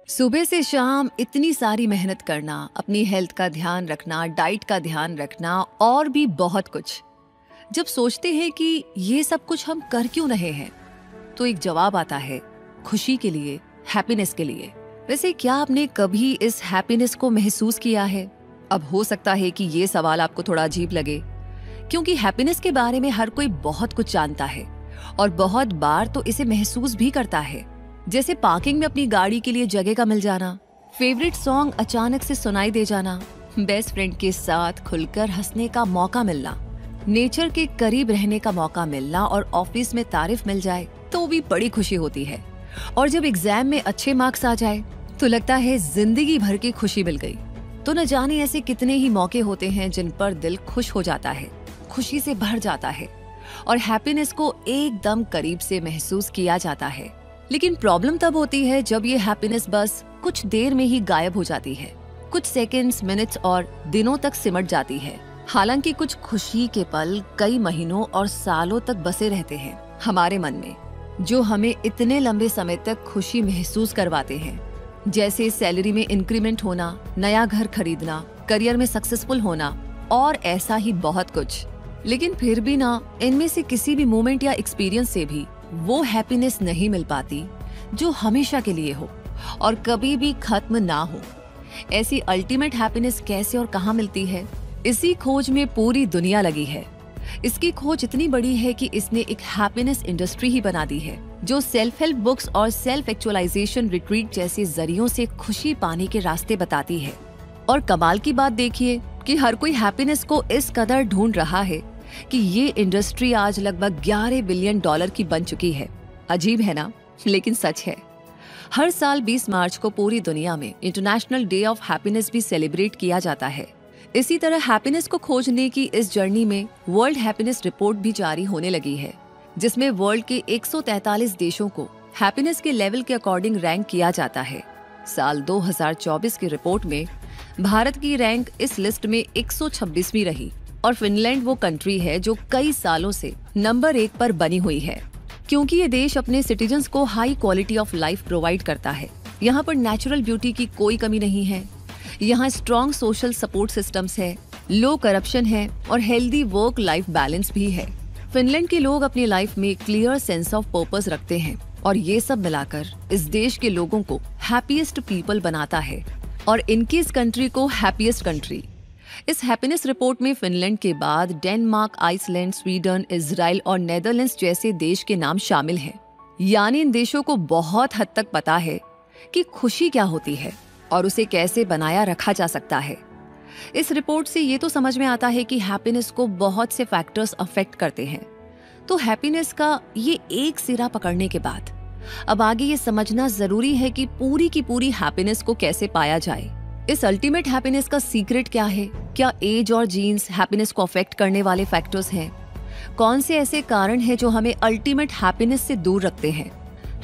सुबह से शाम इतनी सारी मेहनत करना, अपनी हेल्थ का ध्यान रखना, डाइट का ध्यान रखना और भी बहुत कुछ। जब सोचते हैं कि ये सब कुछ हम कर क्यों रहे हैं, तो एक जवाब आता है, खुशी के लिए, हैप्पीनेस के लिए। वैसे क्या आपने कभी इस हैप्पीनेस को महसूस किया है? अब हो सकता है कि ये सवाल आपको थोड़ा अजीब लगे, क्योंकि हैप्पीनेस के बारे में हर कोई बहुत कुछ जानता है और बहुत बार तो इसे महसूस भी करता है। जैसे पार्किंग में अपनी गाड़ी के लिए जगह का मिल जाना, फेवरेट सॉन्ग अचानक से सुनाई दे जाना, बेस्ट फ्रेंड के साथ खुलकर हंसने का मौका मिलना, नेचर के करीब रहने का मौका मिलना और ऑफिस में तारीफ मिल जाए तो भी बड़ी खुशी होती है। और जब एग्जाम में अच्छे मार्क्स आ जाए तो लगता है जिंदगी भर की खुशी मिल गई। तो न जाने ऐसे कितने ही मौके होते हैं जिन पर दिल खुश हो जाता है, खुशी से भर जाता है और हैप्पीनेस को एकदम करीब से महसूस किया जाता है। लेकिन प्रॉब्लम तब होती है जब ये हैप्पीनेस बस कुछ देर में ही गायब हो जाती है, कुछ सेकंड्स, मिनट्स और दिनों तक सिमट जाती है। हालांकि कुछ खुशी के पल कई महीनों और सालों तक बसे रहते हैं हमारे मन में, जो हमें इतने लंबे समय तक खुशी महसूस करवाते हैं। जैसे सैलरी में इंक्रीमेंट होना, नया घर खरीदना, करियर में सक्सेसफुल होना और ऐसा ही बहुत कुछ। लेकिन फिर भी ना, इनमें से किसी भी मोमेंट या एक्सपीरियंस से भी वो हैप्पीनेस नहीं मिल पाती जो हमेशा के लिए हो और कभी भी खत्म ना हो। ऐसी अल्टीमेट हैप्पीनेस कैसे और कहाँ मिलती है, इसी खोज में पूरी दुनिया लगी है। इसकी खोज इतनी बड़ी है कि इसने एक हैप्पीनेस इंडस्ट्री ही बना दी है, जो सेल्फ हेल्प बुक्स और सेल्फ एक्चुअलाइजेशन रिट्रीट जैसे जरियों से खुशी पाने के रास्ते बताती है। और कमाल की बात देखिए कि हर कोई हैप्पीनेस को इस कदर ढूंढ रहा है कि ये इंडस्ट्री आज लगभग $11 बिलियन की बन चुकी है। अजीब है ना, लेकिन सच है। हर साल 20 मार्च को पूरी दुनिया में इंटरनेशनल डे ऑफ हैप्पीनेस भी सेलिब्रेट किया जाता है। इसी तरह हैप्पीनेस को खोजने की इस जर्नी में वर्ल्ड हैप्पीनेस रिपोर्ट भी जारी होने लगी है, जिसमें वर्ल्ड के 143 देशों को हैप्पीनेस के लेवल के अकॉर्डिंग रैंक किया जाता है। साल 2024 की रिपोर्ट में भारत की रैंक इस लिस्ट में 126वीं रही और फिनलैंड वो कंट्री है जो कई सालों से नंबर 1 पर बनी हुई है, क्योंकि ये देश अपने सिटीजन्स को high quality of life provide करता है। यहाँ पर नेचुरल ब्यूटी की कोई कमी नहीं है, यहाँ स्ट्रॉन्ग सोशल सपोर्ट सिस्टम्स है, लो करप्शन है और हेल्दी वर्क लाइफ बैलेंस भी है। फिनलैंड के लोग अपनी लाइफ में क्लियर सेंस ऑफ पर्पस रखते हैं और ये सब मिलाकर इस देश के लोगों को हैप्पीएस्ट पीपल बनाता है और इनकी इस कंट्री को हैप्पीएस्ट कंट्री। इस हैप्पीनेस रिपोर्ट में फिनलैंड के बाद डेनमार्क, आइसलैंड, स्वीडन, इजराइल और नेदरलैंड्स जैसे देश के नाम शामिल हैं। यानी इन देशों को बहुत हद तक पता है कि खुशी क्या होती है और उसे कैसे बनाया रखा जा सकता है। इस रिपोर्ट से ये तो समझ में आता है कि हैप्पीनेस को बहुत से फैक्टर्स अफेक्ट करते हैं। तो हैप्पीनेस का ये एक सिरा पकड़ने के बाद अब आगे ये समझना जरूरी है कि पूरी की पूरी हैप्पीनेस को कैसे पाया जाए। इस अल्टीमेट हैप्पीनेस का सीक्रेट क्या है? क्या एज और जीन्स हैप्पीनेस को अफेक्ट करने वाले फैक्टर्स हैं? कौन से ऐसे कारण हैं जो हमें अल्टीमेट हैप्पीनेस से दूर रखते हैं?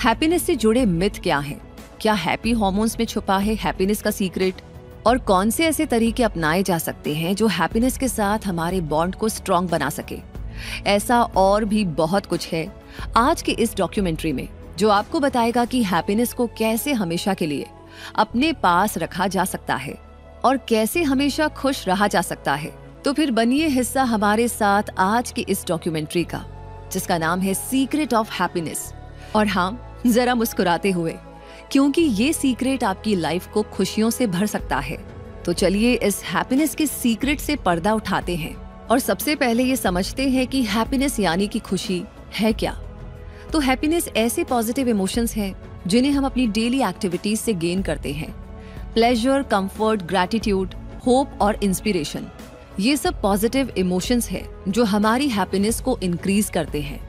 हैप्पीनेस से जुड़े मिथ क्या हैं? क्या हैप्पी हॉर्मोन्स में छुपा है हैप्पीनेस का सीक्रेट? और कौन से ऐसे तरीके अपनाए जा सकते हैं जो हैप्पीनेस के साथ हमारे बॉन्ड को स्ट्रॉन्ग बना सके? ऐसा और भी बहुत कुछ है आज के इस डॉक्यूमेंट्री में, जो आपको बताएगा कि हैप्पीनेस को कैसे हमेशा के लिए अपने पास रखा जा सकता है और कैसे हमेशा खुश रहा जा सकता है। तो फिर बनिए हिस्सा हमारे साथ आज की इस डॉक्यूमेंट्री का, जिसका नाम है सीक्रेट ऑफ हैप्पीनेस। और हाँ, जरा मुस्कुराते हुए, क्योंकि ये सीक्रेट आपकी लाइफ को खुशियों से भर सकता है। तो चलिए इस हैप्पीनेस के सीक्रेट से पर्दा उठाते हैं और सबसे पहले ये समझते हैं कि हैप्पीनेस यानी कि खुशी है क्या। तो हैप्पीनेस ऐसे पॉजिटिव इमोशंस हैं जिन्हें हम अपनी डेली एक्टिविटीज से गेन करते हैं। प्लेजर, कंफर्ट, ग्रैटिट्यूड, होप और इंस्पिरेशन, ये सब पॉजिटिव इमोशंस हैं जो हमारी हैप्पीनेस को इंक्रीज करते हैं।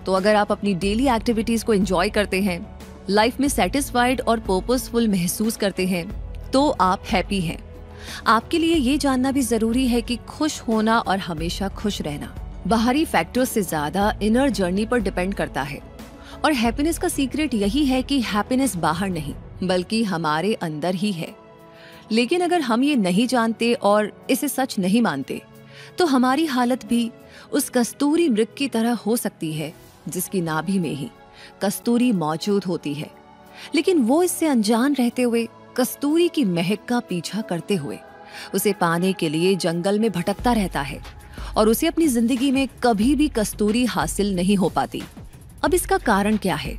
तो अगर आप अपनी डेली एक्टिविटीज को एंजॉय करते हैं, लाइफ में सेटिस्फाइड और पर्पसफुल महसूस करते हैं, तो आप हैप्पी हैं। आपके लिए ये जानना भी जरूरी है कि खुश होना और हमेशा खुश रहना बाहरी फैक्टर्स से ज्यादा इनर जर्नी पर डिपेंड करता है। और हैप्पीनेस का सीक्रेट यही है कि हैप्पीनेस बाहर नहीं बल्कि हमारे अंदर ही है। लेकिन अगर हम ये नहीं जानते और इसे सच नहीं मानते, तो हमारी हालत भी उस कस्तूरी मृग की तरह हो सकती है जिसकी नाभि में ही कस्तूरी मौजूद होती है। लेकिन वो इससे अनजान रहते हुए कस्तूरी की महक का पीछा करते हुए उसे पाने के लिए जंगल में भटकता रहता है और उसे अपनी जिंदगी में कभी भी कस्तूरी हासिल नहीं हो पाती। अब इसका कारण क्या है?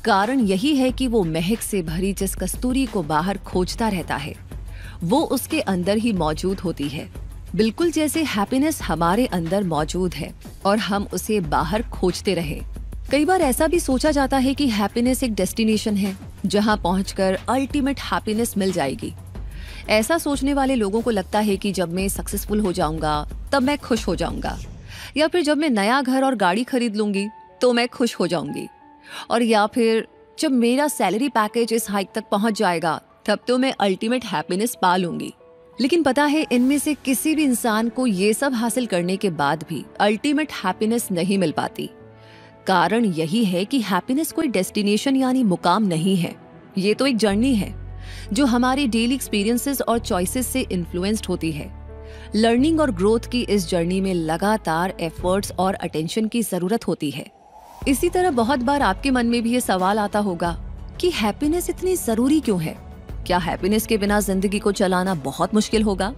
कारण यही है कि वो महक से भरी जिस कस्तूरी को बाहर खोजता रहता है वो उसके अंदर ही मौजूद होती है, बिल्कुल जैसे हैप्पीनेस हमारे अंदर मौजूद है और हम उसे बाहर खोजते रहे। कई बार ऐसा भी सोचा जाता है कि हैप्पीनेस एक डेस्टिनेशन है जहां पहुंचकर अल्टीमेट हैप्पीनेस मिल जाएगी। ऐसा सोचने वाले लोगों को लगता है कि जब मैं सक्सेसफुल हो जाऊंगा तब मैं खुश हो जाऊंगा, या फिर जब मैं नया घर और गाड़ी खरीद लूंगी तो मैं खुश हो जाऊंगी, और या फिर जब मेरा सैलरी पैकेज इस हाइक तक पहुंच जाएगा तब तो मैं अल्टीमेट हैप्पीनेस पा लूंगी। लेकिन पता है, इनमें से किसी भी इंसान को ये सब हासिल करने के बाद भी अल्टीमेट हैप्पीनेस नहीं मिल पाती। कारण यही है कि हैप्पीनेस कोई डेस्टिनेशन यानी मुकाम नहीं है, ये तो एक जर्नी है जो हमारे डेली एक्सपीरियंसेस और चॉइसेस से इन्फ्लुएंस्ड होती है। लर्निंग और ग्रोथ की इस जर्नी में लगातार एफर्ट्स और अटेंशन की जरूरत होती है। इसी तरह बहुत बार आपके मन में भी ये सवाल आता होगा कि हैप्पीनेस इतनी जरूरी क्यों है? क्या हैप्पीनेस के बिना जिंदगी को चलाना बहुत मुश्किल होगा?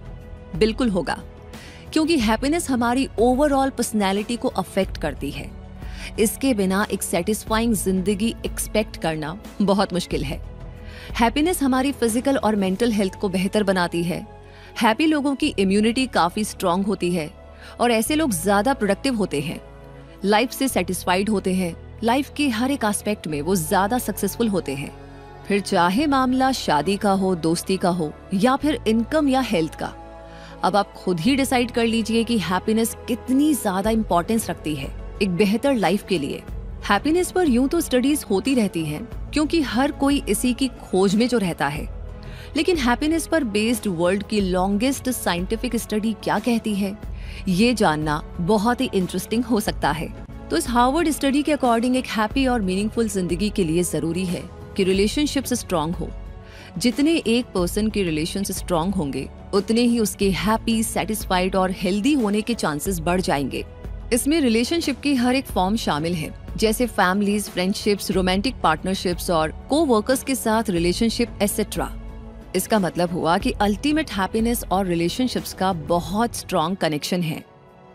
बिल्कुल होगा, क्योंकि हैप्पीनेस हमारी ओवरऑल पर्सनैलिटी को अफेक्ट करती है। इसके बिना एक सेटिस्फाइंग जिंदगी एक्सपेक्ट करना बहुत मुश्किल है। हैप्पीनेस हमारी फिजिकल और मेंटल हेल्थ को बेहतर बनाती है। हैप्पी लोगों की इम्यूनिटी काफी स्ट्रांग होती है और ऐसे लोग ज्यादा प्रोडक्टिव होते हैं, लाइफ से सेटिस्फाइड होते हैं, लाइफ के हर एक एस्पेक्ट में वो ज्यादा सक्सेसफुल होते हैं। फिर चाहे मामला शादी का हो, दोस्ती का हो, या फिर इनकम या हेल्थ का। अब आप खुद ही डिसाइड कर लीजिए कि हैप्पीनेस कितनी ज्यादा इंपॉर्टेंस रखती है एक बेहतर लाइफ के लिए। हैप्पीनेस पर यूं तो स्टडीज होती रहती हैं, क्योंकि हर कोई इसी की खोज में जो रहता है। लेकिन हैप्पीनेस पर बेस्ड वर्ल्ड की लॉन्गेस्ट साइंटिफिक स्टडी क्या कहती है, ये जानना बहुत ही इंटरेस्टिंग हो सकता है। तो इस हार्वर्ड स्टडी के अकॉर्डिंग एक हैप्पी और मीनिंगफुल जिंदगी के लिए जरूरी है कि रिलेशनशिप्स स्ट्रांग हो। जितने एक पर्सन के रिलेशंस स्ट्रांग होंगे उतने ही उसके हैप्पी, सेटिस्फाइड और हेल्दी होने के चांसेस बढ़ जाएंगे। इसमें रिलेशनशिप की हर एक फॉर्म शामिल है, जैसे फैमिलीज, फ्रेंडशिप्स, रोमांटिक पार्टनरशिप्स और को-वर्कर्स के साथ रिलेशनशिप एटसेट्रा। इसका मतलब हुआ कि अल्टीमेट हैप्पीनेस और रिलेशनशिप्स का बहुत स्ट्रांग कनेक्शन है।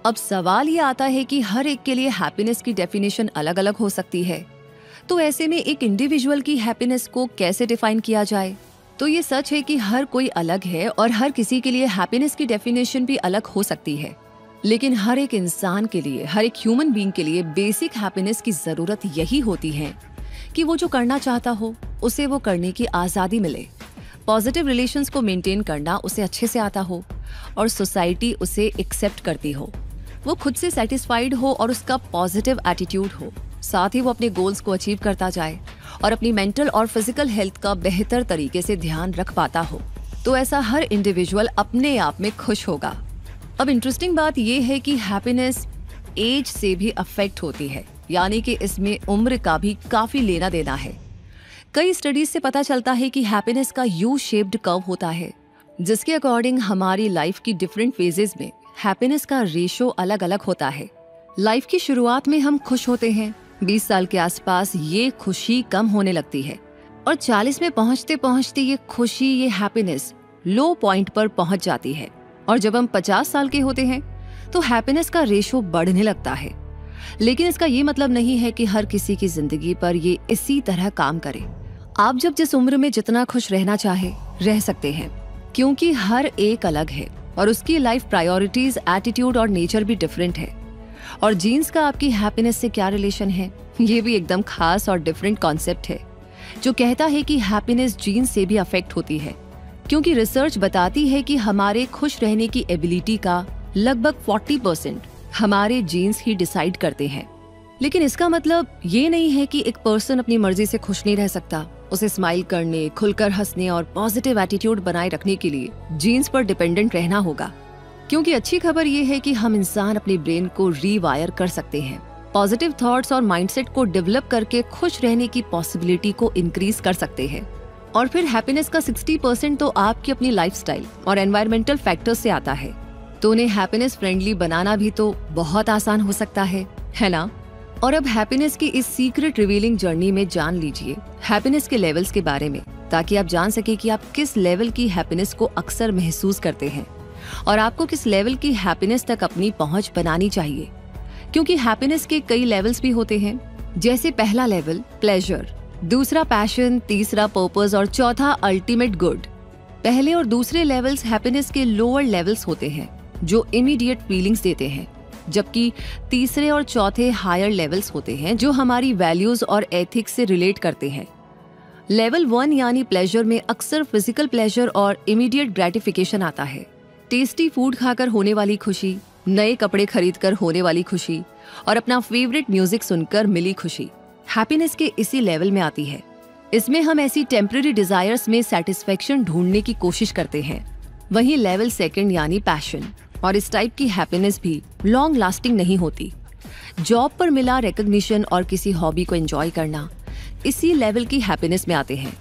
अब सवाल ये आता है कि हर एक के लिए हैप्पीनेस की डेफिनेशन अलग अलग हो सकती है, तो ऐसे में एक इंडिविजुअल की हैप्पीनेस को कैसे डिफाइन किया जाए? तो ये सच है कि हर कोई अलग है और हर किसी के लिए हैप्पीनेस की डेफिनेशन भी अलग हो सकती है। लेकिन हर एक इंसान के लिए, हर एक ह्यूमन बीइंग के लिए बेसिक हैप्पीनेस की जरूरत यही होती है कि वो जो करना चाहता हो उसे वो करने की आजादी मिले, पॉजिटिव रिलेशंस को मेंटेन करना उसे अच्छे से आता हो और सोसाइटी उसे एक्सेप्ट करती हो, वो खुद से सेटिस्फाइड हो और उसका पॉजिटिव एटीट्यूड हो, साथ ही वो अपने गोल्स को अचीव करता जाए और अपनी मेंटल और फिजिकल हेल्थ का बेहतर तरीके से ध्यान रख पाता हो। तो ऐसा हर इंडिविजुअल अपने आप में खुश होगा। अब इंटरेस्टिंग बात यह है कि हैप्पीनेस एज से भी अफेक्ट होती है, यानी कि इसमें उम्र का भी काफी लेना देना है। कई स्टडीज से पता चलता है कि हैप्पीनेस का यू शेप्ड कर्व होता है, जिसके अकॉर्डिंग हमारी लाइफ की डिफरेंट फेजेस में हैप्पीनेस का रेशो अलग अलग होता है। लाइफ की शुरुआत में हम खुश होते हैं, 20 साल के आसपास ये खुशी कम होने लगती है और 40 में पहुंचते पहुंचते ये खुशी, ये हैप्पीनेस लो पॉइंट पर पहुंच जाती है। और जब हम 50 साल के होते हैं तो हैप्पीनेस का रेशो बढ़ने लगता है। लेकिन इसका ये मतलब नहीं है कि हर किसी की जिंदगी पर ये इसी तरह काम करे। आप जब जिस उम्र में जितना खुश रहना चाहे रह सकते हैं, क्योंकि हर एक अलग है और उसकी लाइफ प्रायोरिटीज, एटीट्यूड और नेचर भी डिफरेंट है। और जीन्स का आपकी हैप्पीनेस से क्या रिलेशन है, ये भी एकदम खास और डिफरेंट कॉन्सेप्ट है, जो कहता है कि हैप्पीनेस जीन्स से भी अफेक्ट होती है, क्योंकि रिसर्च बताती है कि हमारे खुश रहने की एबिलिटी का लगभग 40% हमारे जीन्स ही डिसाइड करते हैं। लेकिन इसका मतलब ये नहीं है कि एक पर्सन अपनी मर्जी से खुश नहीं रह सकता। उसे स्माइल करने, खुलकर हंसने और पॉजिटिव एटीट्यूड बनाए रखने के लिए जीन्स पर डिपेंडेंट रहना होगा। क्योंकि अच्छी खबर ये है कि हम इंसान अपने ब्रेन को रीवायर कर सकते हैं, पॉजिटिव थॉट्स और माइंडसेट को डेवलप करके खुश रहने की पॉसिबिलिटी को इंक्रीज कर सकते हैं। और फिर हैप्पीनेस का 60% तो आपकी अपनी लाइफस्टाइल और एनवायरमेंटल फैक्टर्स से आता है। तो उन्हें हैप्पीनेस फ्रेंडली बनाना भी तो बहुत आसान हो सकता है ना? और अब हैप्पीनेस की इस सीक्रेट रिवीलिंग जर्नी में जान लीजिए हैप्पीनेस के लेवल्स के बारे में, ताकि आप जान सके कि आप किस लेवल की हैप्पीनेस को अक्सर महसूस करते हैं और आपको किस लेवल की हैप्पीनेस तक अपनी पहुंच बनानी चाहिए। क्योंकि हैप्पीनेस के कई लेवल्स भी होते हैं, जैसे पहला लेवल प्लेजर, दूसरा पैशन, तीसरा पर्पस और चौथा अल्टीमेट गुड। पहले और दूसरे लेवल्स हैप्पीनेस के लोअर लेवल्स होते हैं जो इमीडिएट फीलिंग्स देते हैं, जबकि तीसरे और चौथे हायर लेवल्स होते हैं जो हमारी वैल्यूज और एथिक्स से रिलेट करते हैं। लेवल 1 यानी प्लेजर में अक्सर फिजिकल प्लेजर और इमीडिएट ग्रेटिफिकेशन आता है। टेस्टी फूड खाकर होने वाली खुशी, नए कपड़े खरीदकर होने वाली खुशी और अपना फेवरेट म्यूजिक सुनकर मिली खुशी हैप्पीनेस के इसी लेवल में आती है। इसमें हम ऐसी टेम्पररी डिजायर्स में सेटिस्फेक्शन ढूंढने की कोशिश करते हैं। वहीं लेवल 2 यानी पैशन, और इस टाइप की हैप्पीनेस भी लॉन्ग लास्टिंग नहीं होती। जॉब पर मिला रिकॉग्निशन और किसी हॉबी को एंजॉय करना इसी लेवल की हैप्पीनेस में आते हैं।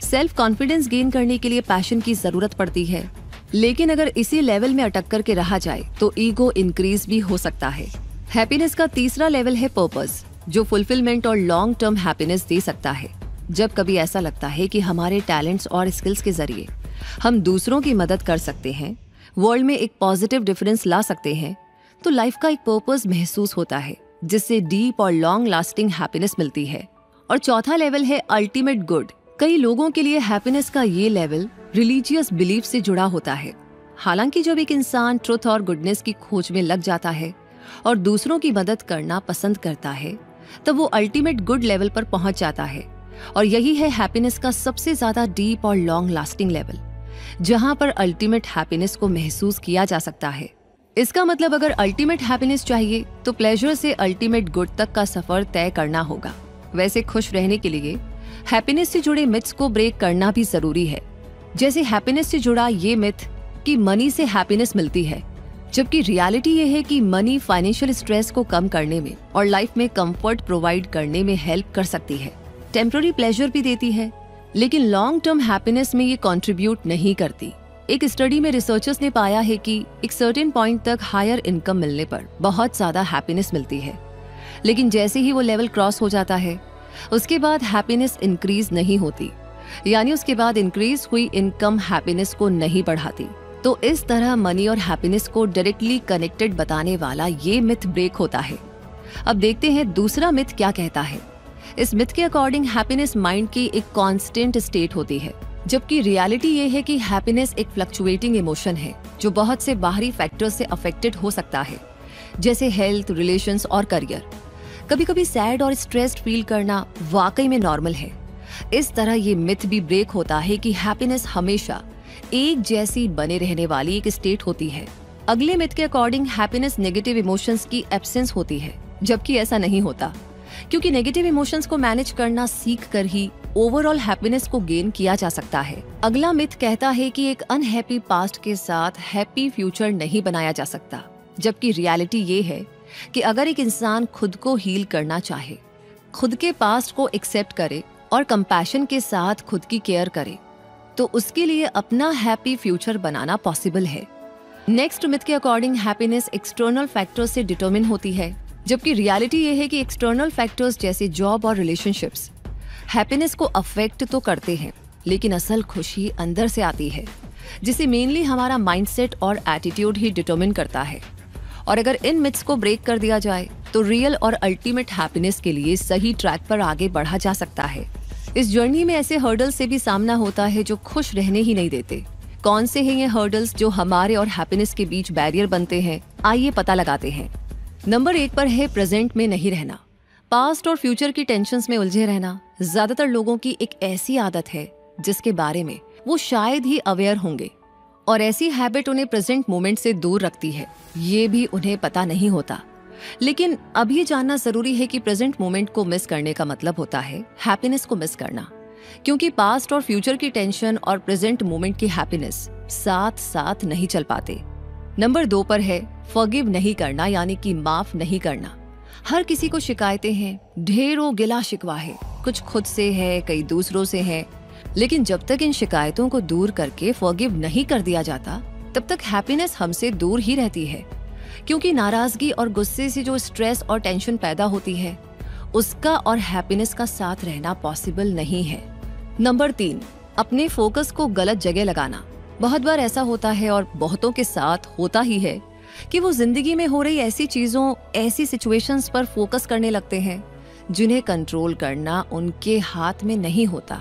सेल्फ कॉन्फिडेंस गेन करने के लिए पैशन की जरूरत पड़ती है, लेकिन अगर इसी लेवल में अटक करके रहा जाए तो ईगो इंक्रीज भी हो सकता है। हैप्पीनेस का तीसरा लेवल है पर्पस, जो फुलफिलमेंट और लॉन्ग टर्म हैप्पीनेस दे सकता है। जब कभी ऐसा लगता है कि हमारे टैलेंट्स और स्किल्स के जरिए हम दूसरों की मदद कर सकते हैं, वर्ल्ड में एक पॉजिटिव डिफरेंस ला सकते हैं, तो लाइफ का एक पर्पस महसूस होता है, जिससे डीप और लॉन्ग लास्टिंग हैप्पीनेस मिलती है। और चौथा लेवल है अल्टीमेट गुड। कई लोगों के लिए हैप्पीनेस का ये लेवल रिलीजियस बिलीफ से जुड़ा होता है। हालांकि जब एक इंसान ट्रुथ और गुडनेस की खोज में लग जाता है और दूसरों की मदद करना पसंद करता है, तब वो अल्टीमेट गुड लेवल पर पहुंच जाता है। और यही है हैप्पीनेस का सबसे ज्यादा डीप और लॉन्ग लास्टिंग लेवल, जहां पर अल्टीमेट हैप्पीनेस को महसूस किया जा सकता है। इसका मतलब अगर अल्टीमेट हैप्पीनेस चाहिए तो प्लेजर से अल्टीमेट गुड तक का सफर तय करना होगा। वैसे खुश रहने के लिए हैप्पीनेस से जुड़े मिथ्स को ब्रेक करना भी जरूरी है। जैसे हैप्पीनेस से जुड़ा ये मिथ कि मनी से हैप्पीनेस मिलती है, जबकि रियलिटी ये है कि मनी फाइनेंशियल स्ट्रेस को कम करने में और लाइफ में कंफर्ट प्रोवाइड करने में हेल्प कर सकती है। टेम्पररी प्लेजर भी देती है, लेकिन लॉन्ग टर्म हैप्पीनेस में ये कंट्रीब्यूट नहीं करती। एक स्टडी में रिसर्चर्स ने पाया है कि एक सर्टेन पॉइंट तक हायर इनकम मिलने पर बहुत ज्यादा हैप्पीनेस मिलती है, लेकिन जैसे ही वो लेवल क्रॉस हो जाता है उसके बाद हैप्पीनेस इंक्रीज नहीं होती, यानी उसके बाद इंक्रीज हुई इनकम हैप्पीनेस को नहीं बढ़ाती। तो इस तरह मनी और हैप्पीनेस को डायरेक्टली कनेक्टेड बताने वाला ये मिथ ब्रेक होता है। अब देखते हैं दूसरा मिथ क्या कहता है। इस मिथ के अकॉर्डिंग हैप्पीनेस माइंड की एक कांस्टेंट स्टेट होती है, जबकि रियलिटी ये है कि हैप्पीनेस एक फ्लक्चुएटिंग इमोशन है जो बहुत से बाहरी फैक्टर्स से अफेक्टेड हो सकता है, जैसे हेल्थ, रिलेशंस और करियर। कभी कभी सैड और स्ट्रेस्ड फील करना वाकई में नॉर्मल है। इस तरह ये मिथ भी ब्रेक होता है कि हैप्पीनेस हमेशा एक जैसी बने रहने वाली एक स्टेट होती है। अगले मिथ के अकॉर्डिंग हैप्पीनेस नेगेटिव इमोशंस की एब्सेंस होती है, जबकि ऐसा नहीं होता, क्योंकि नेगेटिव इमोशंस को मैनेज करना सीख कर ही ओवरऑल हैप्पीनेस को गेन किया जा सकता है। अगला मिथ कहता है कि एक अनहैप्पी पास्ट के साथ हैप्पी फ्यूचर नहीं बनाया जा सकता, जबकि रियलिटी ये है कि अगर एक इंसान खुद को हील करना चाहे, खुद के पास्ट को एक्सेप्ट करे और कंपैशन के साथ खुद की केयर करे, तो उसके लिए अपना हैप्पी फ्यूचर बनाना पॉसिबल है। नेक्स्ट मिथ के अकॉर्डिंग हैप्पीनेस एक्सटर्नल फैक्टर्स से डिटरमिन होती है, जबकि रियलिटी ये है कि एक्सटर्नल फैक्टर्स जैसे जॉब और रिलेशनशिप्स हैप्पीनेस को अफेक्ट तो करते हैं, लेकिन असल खुशी अंदर से आती है, जिसे मेनली हमारा माइंडसेट और एटीट्यूड ही डिटरमिन करता है। और अगर इन मिथ्स को ब्रेक कर दिया जाए तो रियल और अल्टीमेट हैप्पीनेस के लिए सही ट्रैक पर आगे बढ़ा जा सकता है। इस जर्नी में ऐसे हर्डल्स से भी सामना होता है जो खुश रहने ही नहीं देते। कौन से हैं ये हर्डल्स जो हमारे और हैप्पीनेस के बीच बैरियर बनते हैं, आइए पता लगाते हैं। नंबर 1 पर है प्रेजेंट में नहीं रहना। पास्ट और फ्यूचर की टेंशन्स में उलझे रहना ज्यादातर लोगों की एक ऐसी आदत है जिसके बारे में वो शायद ही अवेयर होंगे, और ऐसी हैबिट उन्हें प्रेजेंट मोमेंट से दूर रखती है। ये भी उन्हें पता नहीं होता। लेकिन अब ये जानना जरूरी है कि प्रेजेंट मोमेंट को मिस करने का मतलब होता है हैप्पीनेस को मिस करना, क्योंकि पास्ट और फ्यूचर की टेंशन और प्रेजेंट मोमेंट की हैप्पीनेस साथ साथ नहीं चल पाते। नंबर 2 पर है फॉरगिव नहीं करना, यानी कि माफ नहीं करना। हर किसी को शिकायतें हैं, ढेरों गिला शिकवा है, कुछ खुद से है, कई दूसरों से है, लेकिन जब तक इन शिकायतों को दूर करके फॉरगिव नहीं कर दिया जाता, तब तक हैप्पीनेस हमसे दूर ही रहती है। क्योंकि नाराजगी और गुस्से से जो स्ट्रेस और टेंशन पैदा होती है, उसका और हैप्पीनेस का साथ रहना पॉसिबल नहीं है। नंबर 3, अपने फोकस को गलत जगह लगाना। बहुत बार ऐसा होता है और बहुतों के साथ होता ही है कि वो जिंदगी में हो रही ऐसी चीजों, ऐसी सिचुएशंस पर फोकस करने लगते हैं जिन्हें कंट्रोल करना उनके हाथ में नहीं होता।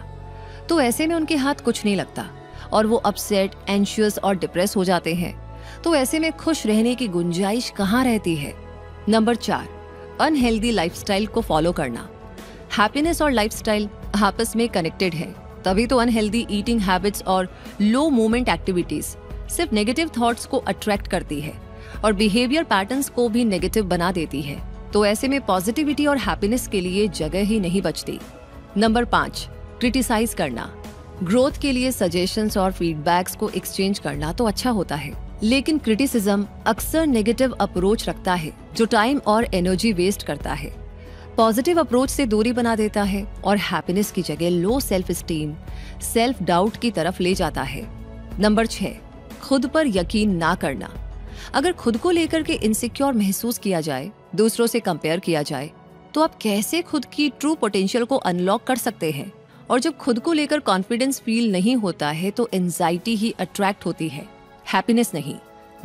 तो ऐसे में उनके हाथ कुछ नहीं लगता और वो अपसेट, एंशियस और डिप्रेस हो जाते हैं। तो ऐसे में खुश रहने की गुंजाइश कहाँ रहती है। नंबर 4, अनहेल्दी लाइफस्टाइल को फॉलो करना। हैप्पीनेस और लाइफस्टाइल आपस में कनेक्टेड है, तभी तो अनहेल्दी ईटिंग हैबिट्स और लो मूवमेंट एक्टिविटीज सिर्फ नेगेटिव थॉट्स को अट्रैक्ट करती है और बिहेवियर पैटर्न्स को भी नेगेटिव बना देती है। तो ऐसे में पॉजिटिविटी और हैप्पीनेस के लिए जगह ही नहीं बचती। नंबर 5, क्रिटिसाइज करना। ग्रोथ के लिए सजेशंस और फीडबैक्स को एक्सचेंज करना तो अच्छा होता है, लेकिन क्रिटिसिज्म अक्सर नेगेटिव अप्रोच रखता है जो टाइम और एनर्जी वेस्ट करता है। पॉजिटिव अप्रोच से दूरी बना देता है और हैप्पीनेस की जगह low self esteem, self doubt की तरफ ले जाता है। नंबर 6, खुद पर यकीन ना करना। अगर खुद को लेकर के इनसिक्योर महसूस किया जाए, दूसरों से कंपेयर किया जाए, तो आप कैसे खुद की ट्रू पोटेंशियल को अनलॉक कर सकते हैं। और जब खुद को लेकर कॉन्फिडेंस फील नहीं होता है तो एंजाइटी ही अट्रैक्ट होती है, हैप्पीनेस नहीं।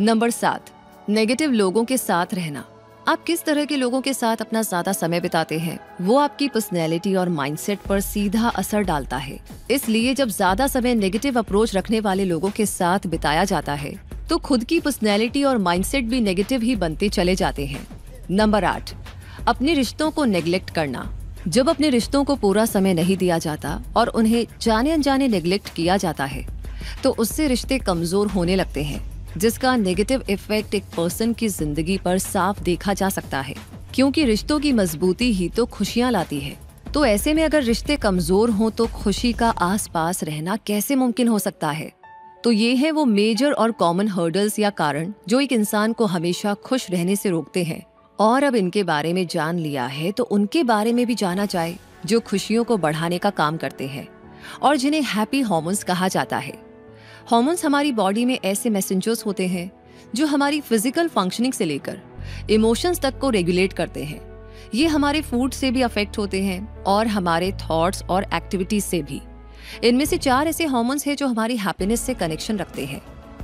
नंबर 7, नेगेटिव लोगों के साथ रहना। आप किस तरह के लोगों के साथ अपना ज्यादा समय बिताते हैं, वो आपकी पर्सनैलिटी और माइंडसेट पर सीधा असर डालता है। इसलिए जब ज्यादा समय नेगेटिव अप्रोच रखने वाले लोगों के साथ बिताया जाता है तो खुद की पर्सनैलिटी और माइंडसेट भी नेगेटिव ही बनते चले जाते हैं। नंबर 8, अपने रिश्तों को नेग्लेक्ट करना। जब अपने रिश्तों को पूरा समय नहीं दिया जाता और उन्हें जाने अनजाने नेग्लेक्ट किया जाता है तो उससे रिश्ते कमजोर होने लगते हैं, जिसका नेगेटिव इफेक्ट एक पर्सन की जिंदगी पर साफ देखा जा सकता है, क्योंकि रिश्तों की मजबूती ही तो खुशियां लाती है। तो ऐसे में अगर रिश्ते कमजोर हों तो खुशी का आसपास रहना कैसे मुमकिन हो सकता है। तो ये है वो मेजर और कॉमन हर्डल्स या कारण जो एक इंसान को हमेशा खुश रहने से रोकते हैं। और अब इनके बारे में जान लिया है तो उनके बारे में भी जाना जाए जो खुशियों को बढ़ाने का काम करते हैं और जिन्हें हैप्पी हार्मोन्स कहा जाता है। हार्मोन्स हमारी बॉडी में ऐसे मैसेंजर्स होते हैं जो हमारी फिजिकल फंक्शनिंग से लेकर इमोशंस तक को रेगुलेट करते हैं। ये हमारे फूड से भी अफेक्ट होते हैं और हमारे थॉट्स और एक्टिविटीज से भी। इनमें से 4 ऐसे हार्मोन्स हैं जो हमारी हैप्पीनेस से कनेक्शन रखते हैं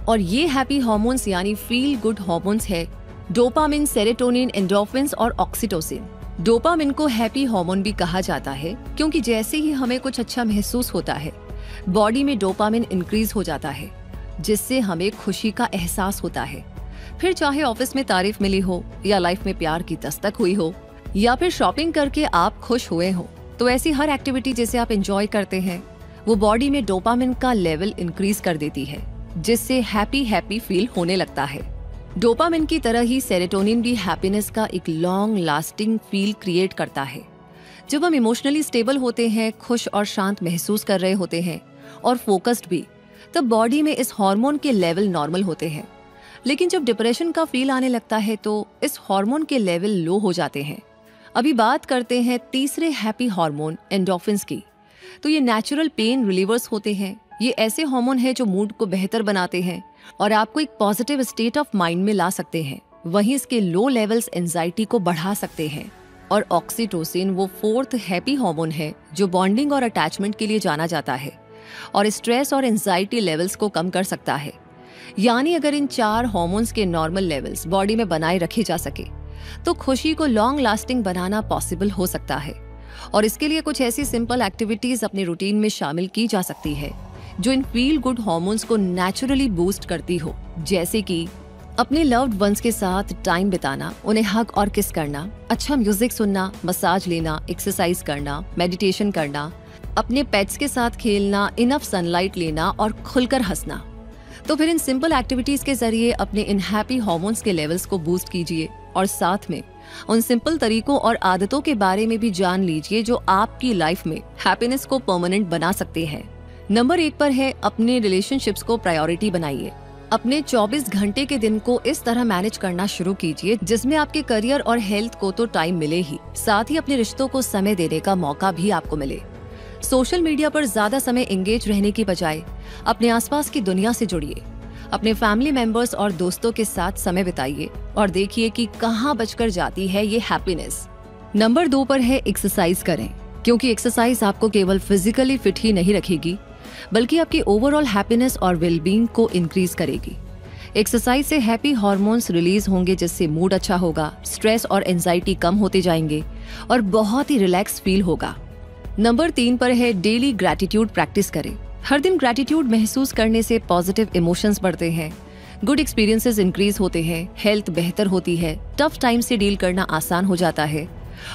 और ये हैप्पी हार्मोन्स यानी फील गुड हार्मोन्स है डोपामिन, सेरोटोनिन, एंडोर्फिन्स और ऑक्सीटोसिन। डोपामिन को हैप्पी हार्मोन भी कहा जाता है क्योंकि जैसे ही हमें कुछ अच्छा महसूस होता है बॉडी में डोपामिन इंक्रीज हो जाता है, जिससे हमें खुशी का एहसास होता है। फिर चाहे ऑफिस में तारीफ मिली हो या लाइफ में प्यार की दस्तक हुई हो या फिर शॉपिंग करके आप खुश हुए हो, तो ऐसी हर एक्टिविटी जिसे आप एंजॉय करते हैं वो बॉडी में डोपामिन का लेवल इंक्रीज कर देती है, जिससे हैप्पी फील होने लगता है। डोपामिन की तरह ही सेरोटोनिन भी हैप्पीनेस का एक लॉन्ग लास्टिंग फील क्रिएट करता है। जब हम इमोशनली स्टेबल होते हैं, खुश और शांत महसूस कर रहे होते हैं और फोकस्ड भी, तब बॉडी में इस हार्मोन के लेवल नॉर्मल होते हैं। लेकिन जब डिप्रेशन का फील आने लगता है तो इस हार्मोन के लेवल लो हो जाते हैं। अभी बात करते हैं तीसरे हैप्पी हार्मोन एंडोर्फिन्स की। तो ये नेचुरल पेन रिलीवर्स होते हैं। ये ऐसे हार्मोन हैं जो मूड को बेहतर बनाते हैं और आपको एक पॉजिटिव स्टेट ऑफ माइंड में ला सकते हैं। वहीं इसके लो लेवल्स एंजाइटी को बढ़ा सकते हैं। और ऑक्सीटोसिन वो 4th हैप्पी हार्मोन है जो बॉन्डिंग और अटैचमेंट के लिए जाना जाता है और स्ट्रेस और एंजाइटी लेवल्स को कम कर सकता है। यानी अगर इन 4 हार्मोन्स के नॉर्मल लेवल्स बॉडी में बनाए रखे जा सके तो खुशी को लॉन्ग लास्टिंग बनाना पॉसिबल हो सकता है। और इसके लिए कुछ ऐसी सिंपल एक्टिविटीज अपने रूटीन में शामिल की जा सकती है जो इन फील गुड हार्मोन्स को नेचुरली बूस्ट करती हो, जैसे कि अपने लव्ड वंस के साथ टाइम बिताना, उन्हें हग और किस करना, अच्छा म्यूजिक सुनना, मसाज लेना, एक्सरसाइज करना, मेडिटेशन करना, अपने पेट्स के साथ खेलना, इनफ सनलाइट लेना और खुलकर हंसना। तो फिर इन सिंपल एक्टिविटीज के जरिए अपने इन हैप्पी हार्मोन्स के लेवल्स को बूस्ट कीजिए और साथ में उन सिंपल तरीकों और आदतों के बारे में भी जान लीजिए जो आपकी लाइफ में हैप्पीनेस को परमानेंट बना सकते हैं। नंबर 1 पर है अपने रिलेशनशिप्स को प्रायोरिटी बनाइए। अपने 24 घंटे के दिन को इस तरह मैनेज करना शुरू कीजिए जिसमें आपके करियर और हेल्थ को तो टाइम मिले ही, साथ ही अपने रिश्तों को समय देने का मौका भी आपको मिले। सोशल मीडिया पर ज्यादा समय एंगेज रहने की बजाय अपने आसपास की दुनिया से जुड़िए। अपने फैमिली मेंबर्स और दोस्तों के साथ समय बिताइए और देखिए कि कहाँ बचकर जाती है ये हैप्पीनेस। नंबर 2 पर है एक्सरसाइज करें, क्योंकि एक्सरसाइज आपको केवल फिजिकली फिट ही नहीं रखेगी बल्कि आपकी ओवरऑल हैप्पीनेस और वेलबींग को इंक्रीज करेगी। एक्सरसाइज से हैप्पी हार्मोन्स रिलीज होंगे, जिससे मूड अच्छा होगा, स्ट्रेस और एंजाइटी कम होते जाएंगे और बहुत ही रिलैक्स फील होगा। नंबर 3 पर है डेली ग्रैटिट्यूड प्रैक्टिस करें। हर दिन ग्रैटिट्यूड महसूस करने से पॉजिटिव इमोशंस बढ़ते हैं, गुड एक्सपीरियंसेस इंक्रीज होते हैं, हेल्थ बेहतर होती है, टफ टाइम से डील करना आसान हो जाता है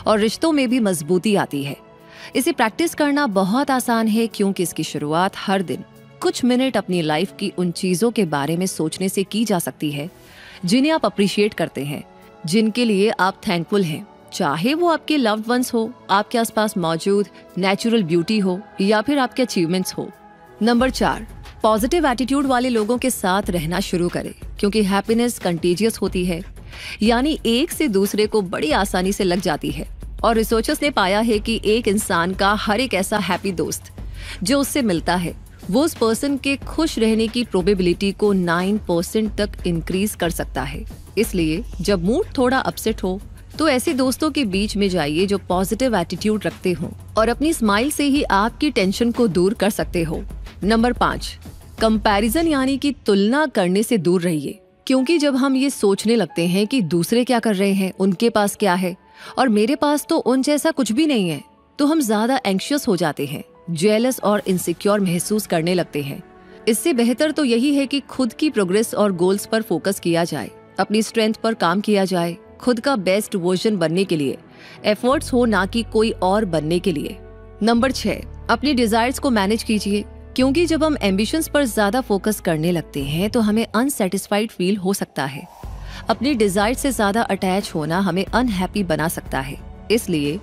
और रिश्तों में भी मजबूती आती है। इसे प्रैक्टिस करना बहुत आसान है, क्योंकि इसकी शुरुआत हर दिन कुछ मिनट अपनी लाइफ की उन चीजों के बारे में सोचने से की जा सकती है जिन्हें आप अप्रिशिएट करते हैं, जिनके लिए आप थैंकफुल हैं, चाहे वो आपके लव्ड वंस हो, आपके आसपास मौजूद नेचुरल ब्यूटी हो या फिर आपके अचीवमेंट्स हो। नंबर 4, पॉजिटिव एटीट्यूड वाले लोगों के साथ रहना शुरू करें, क्योंकि हैप्पीनेस कंटेजियस होती है, यानी एक से दूसरे को बड़ी आसानी से लग जाती है। और रिसर्चर्स ने पाया है कि एक इंसान का हर एक ऐसा हैप्पी दोस्त जो उससे मिलता है, वो उस पर्सन के खुश रहने की प्रोबेबिलिटी को 9% तक इंक्रीज कर सकता है। इसलिए जब मूड थोड़ा अपसेट हो तो ऐसे दोस्तों के बीच में जाइए जो पॉजिटिव एटीट्यूड रखते हो और अपनी स्माइल से ही आपकी टेंशन को दूर कर सकते हो। नंबर 5, कंपैरिजन यानी कि तुलना करने से दूर रहिए, क्योंकि जब हम ये सोचने लगते हैं कि दूसरे क्या कर रहे हैं, उनके पास क्या है और मेरे पास तो उन जैसा कुछ भी नहीं है, तो हम ज्यादा एंग्शियस हो जाते हैं, जेलस और इनसिक्योर महसूस करने लगते हैं। इससे बेहतर तो यही है कि खुद की प्रोग्रेस और गोल्स पर फोकस किया जाए, अपनी स्ट्रेंथ पर काम किया जाए, खुद का बेस्ट वर्जन बनने के लिए एफर्ट्स हो, ना कि कोई और बनने के लिए। नंबर 6, अपनी डिजायर्स को मैनेज कीजिए, क्योंकि जब हम एम्बिशंस पर ज्यादा फोकस करने लगते हैं तो हमें अनसेटिस्फाइड फील हो सकता है। अपनी डिजायर से ज्यादा अटैच होना हमें अनहैप्पी बना सकता है। इसलिए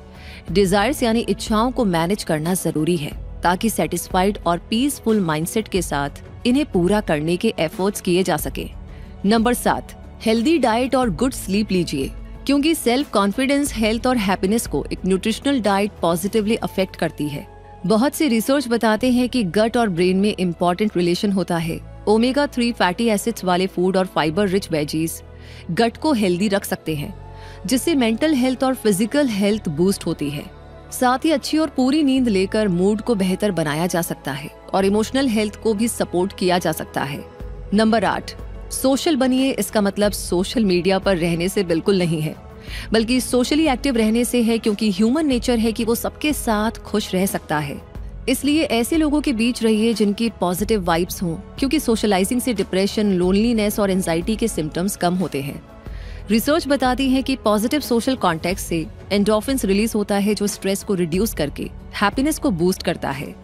डिजायर्स यानी इच्छाओं को मैनेज करना जरूरी है, ताकि सेटिस्फाइड और पीसफुल माइंडसेट के साथ इन्हें पूरा करने के एफर्ट्स किए जा सके। नंबर 7, हेल्दी डाइट और गुड स्लीप लीजिए, क्योंकि सेल्फ कॉन्फिडेंस, हेल्थ और हैप्पीनेस को एक न्यूट्रिशनल डाइट पॉजिटिवली अफेक्ट करती है। बहुत से रिसर्च बताते हैं कि गट और ब्रेन में इंपॉर्टेंट रिलेशन होता है। ओमेगा 3 फैटी एसिड्स वाले फूड और फाइबर रिच वेजीज गट को हेल्दी रख सकते हैं, जिससे मेंटल हेल्थ और फिजिकल हेल्थ बूस्ट होती है। साथ ही अच्छी और पूरी नींद लेकर मूड को बेहतर बनाया जा सकता है और इमोशनल हेल्थ को भी सपोर्ट किया जा सकता है। नंबर 8, सोशल बनिए। इसका मतलब सोशल मीडिया पर रहने से बिल्कुल नहीं है, बल्कि सोशली एक्टिव रहने से है, क्योंकि ह्यूमन नेचर है कि वो सबके साथ खुश रह सकता है। इसलिए ऐसे लोगों के बीच रहिए जिनकी पॉजिटिव वाइब्स हों, क्योंकि सोशलाइजिंग से डिप्रेशन, लोनलीनेस और एंजाइटी के सिम्टम्स कम होते हैं। रिसर्च बताती है कि पॉजिटिव सोशल कॉन्टेक्स्ट से एंडोर्फिन्स रिलीज होता है, जो स्ट्रेस को रिड्यूस करके हैप्पीनेस को बूस्ट करता है।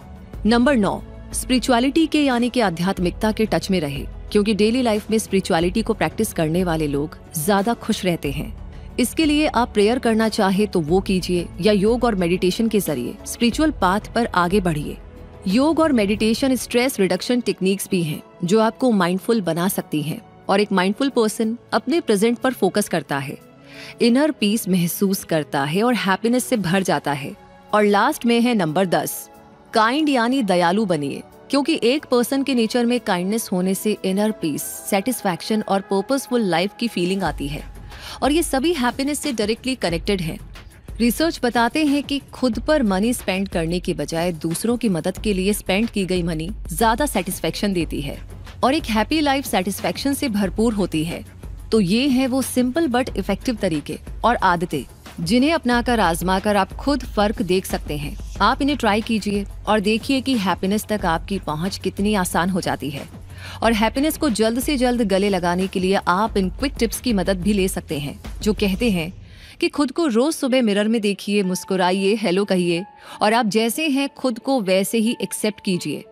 नंबर 9, स्पिरिचुअलिटी के यानी कि आध्यात्मिकता के टच में रहे, क्योंकि डेली लाइफ में स्पिरिचुअलिटी को प्रैक्टिस करने वाले लोग ज्यादा खुश रहते हैं। इसके लिए आप प्रेयर करना चाहे तो वो कीजिए, या योग और मेडिटेशन के जरिए स्पिरिचुअल पाथ पर आगे बढ़िए। योग और मेडिटेशन स्ट्रेस रिडक्शन टेक्निक्स भी हैं, जो आपको माइंडफुल बना सकती हैं, और एक माइंडफुल पर्सन अपने प्रेजेंट पर फोकस करता है, इनर पीस महसूस करता है और हैप्पीनेस से भर जाता है। और लास्ट में है नंबर 10, काइंड यानी दयालु बनिए, क्योंकि एक पर्सन के नेचर में काइंडनेस होने से इनर पीस, सेटिस्फैक्शन और पर्पसफुल लाइफ की फीलिंग आती है, और ये सभी हैप्पीनेस से डायरेक्टली कनेक्टेड हैं। रिसर्च बताते हैं कि खुद पर मनी स्पेंड करने की बजाय दूसरों की मदद के लिए स्पेंड की गई मनी ज्यादा सेटिस्फेक्शन देती है और एक हैप्पी लाइफ सेटिस्फेक्शन से भरपूर होती है। तो ये है वो सिंपल बट इफेक्टिव तरीके और आदतें जिन्हें अपनाकर आजमाकर आप खुद फर्क देख सकते हैं। आप इन्हें ट्राई कीजिए और देखिए कि हैप्पीनेस तक आपकी पहुंच कितनी आसान हो जाती है। और हैप्पीनेस को जल्द से जल्द गले लगाने के लिए आप इन क्विक टिप्स की मदद भी ले सकते हैं, जो कहते हैं कि खुद को रोज सुबह मिरर में देखिए, मुस्कुराइए, हेलो कहिए और आप जैसे हैं खुद को वैसे ही एक्सेप्ट कीजिए।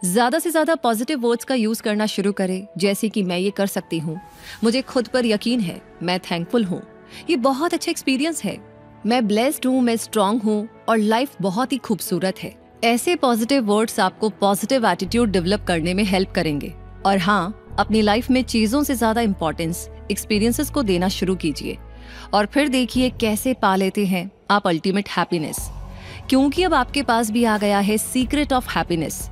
ज्यादा से ज्यादा पॉजिटिव वर्ड्स का यूज करना शुरू करें, जैसे कि मैं ये कर सकती हूँ, मुझे खुद पर यकीन है, मैं थैंकफुल हूँ, ये बहुत अच्छा एक्सपीरियंस है, मैं ब्लेस्ड हूँ, मैं स्ट्रांग हूँ और लाइफ बहुत ही खूबसूरत है। ऐसे पॉजिटिव वर्ड्स आपको पॉजिटिव एटीट्यूड डेवलप करने में हेल्प करेंगे। और हाँ, अपनी लाइफ में चीजों से ज्यादा इंपॉर्टेंस एक्सपीरियंसेस को देना शुरू कीजिए और फिर देखिए कैसे पा लेते हैं आप अल्टीमेट हैप्पीनेस, क्योंकि अब आपके पास भी आ गया है सीक्रेट ऑफ हैप्पीनेस,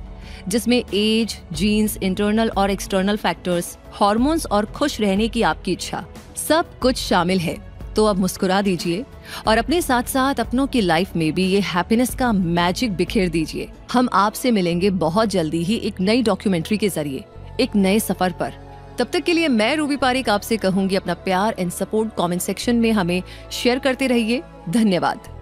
जिसमें एज, जीन्स, इंटरनल और एक्सटर्नल फैक्टर्स, हॉर्मोन्स और खुश रहने की आपकी इच्छा, सब कुछ शामिल है। तो अब मुस्कुरा दीजिए और अपने साथ साथ अपनों की लाइफ में भी ये हैप्पीनेस का मैजिक बिखेर दीजिए। हम आपसे मिलेंगे बहुत जल्दी ही एक नई डॉक्यूमेंट्री के जरिए, एक नए सफर पर। तब तक के लिए मैं रूबी पारिक आपसे कहूंगी, अपना प्यार एंड सपोर्ट कमेंट सेक्शन में हमें शेयर करते रहिए। धन्यवाद।